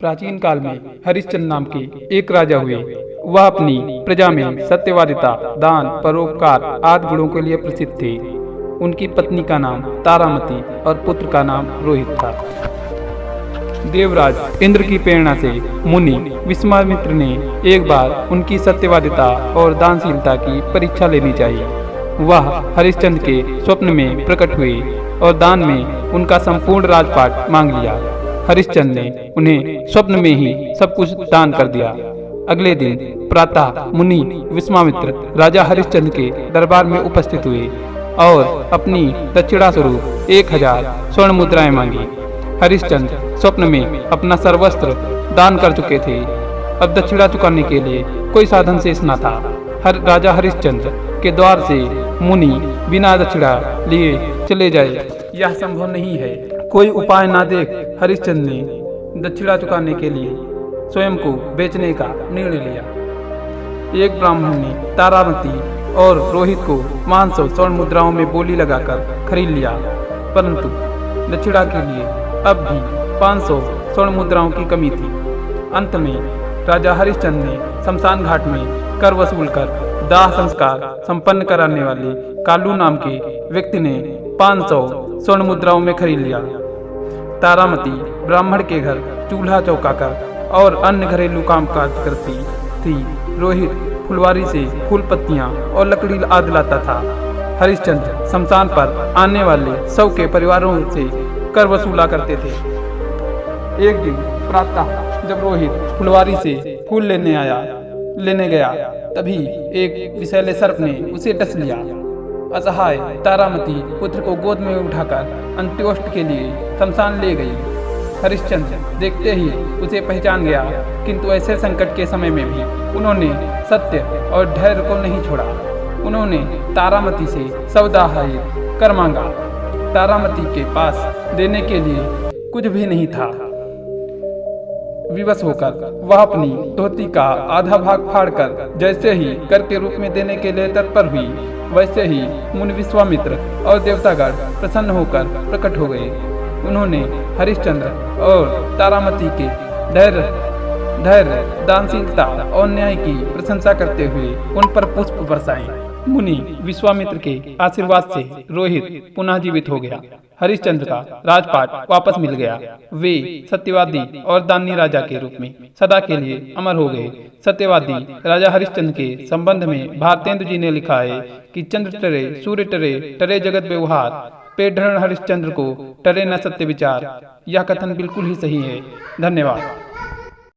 प्राचीन काल में हरिश्चंद्र नाम के एक राजा हुए। वह अपनी प्रजा में सत्यवादिता, दान, परोपकार आदि गुणों के लिए प्रसिद्ध थे। उनकी पत्नी का नाम तारामती और पुत्र का नाम रोहित था। देवराज इंद्र की प्रेरणा से मुनि विश्वामित्र ने एक बार उनकी सत्यवादिता और दानशीलता की परीक्षा लेनी चाहिए। वह हरिश्चंद्र के स्वप्न में प्रकट हुए और दान में उनका संपूर्ण राजपाट मांग लिया। हरिश्चंद्र ने उन्हें स्वप्न में ही सब कुछ दान कर दिया। अगले दिन प्रातः मुनि विश्वामित्र राजा हरिश्चंद्र के दरबार में उपस्थित हुए और अपनी दक्षिणा स्वरूप 1000 स्वर्ण मुद्राएं मांगी। हरिश्चंद्र स्वप्न में अपना सर्वस्त्र दान कर चुके थे। अब दक्षिणा चुकाने के लिए कोई साधन शेष न था। राजा हरिश्चंद्र के द्वार से मुनि बिना दक्षिणा लिए चले जाए, यह संभव नहीं है। कोई उपाय न देख हरिश्चंद्र ने दक्षिणा चुकाने के लिए स्वयं को बेचने का निर्णय लिया। एक ब्राह्मण ने तारामती और रोहित को 500 स्वर्ण मुद्राओं में बोली लगाकर खरीद लिया, परंतु दक्षिणा के लिए अब भी 500 स्वर्ण मुद्राओं की कमी थी। अंत में राजा हरिश्चंद्र ने शमशान घाट में कर वसूल कर दाह संस्कार संपन्न कराने वाले कालू नाम के व्यक्ति ने 500 स्वर्ण मुद्राओं में खरीद लिया। तारामती ब्राह्मण के घर चूल्हा चौका कर और अन्य घरेलू काम काज करती थी। रोहित फुलवारी से फूल पत्तियां और लकड़ी आदि लाता था। हरिश्चंद्र शमशान पर आने वाले सौ के परिवारों से कर वसूला करते थे। एक दिन प्रातः जब रोहित फुलवारी से फूल लेने गया, तभी एक विषैले सर्प ने उसे डस लिया। असहाय तारामती पुत्र को गोद में उठाकर अंत्योष्ट के लिए शमशान ले गई। हरिश्चंद्र देखते ही उसे पहचान गया, किंतु ऐसे संकट के समय में भी उन्होंने सत्य और धैर्य को नहीं छोड़ा। उन्होंने तारामती से सौदाहिक कर मांगा। तारामती के पास देने के लिए कुछ भी नहीं था। विवश होकर वह अपनी धोती का आधा भाग फाड़कर जैसे ही कर के रूप में देने के लिए तत्पर हुई, वैसे ही मुनि विश्वामित्र और देवतागण प्रसन्न होकर प्रकट हो गए। उन्होंने हरिश्चंद्र और तारामती के धैर्य, दानशीलता और न्याय की प्रशंसा करते हुए उन पर पुष्प बरसाए। मुनि विश्वामित्र के आशीर्वाद से रोहित पुनः जीवित हो गया। हरिश्चंद्र का राजपाट वापस मिल गया। वे सत्यवादी और दानी राजा के रूप में सदा के लिए अमर हो गए। सत्यवादी राजा हरिश्चंद्र के संबंध में भारतेंदु जी ने लिखा है कि चंद्र टरे, सूर्य टरे, टरे जगत व्यवहार, पेड़ हरिश्चंद्र को टरे न सत्य विचार। यह कथन बिल्कुल ही सही है। धन्यवाद।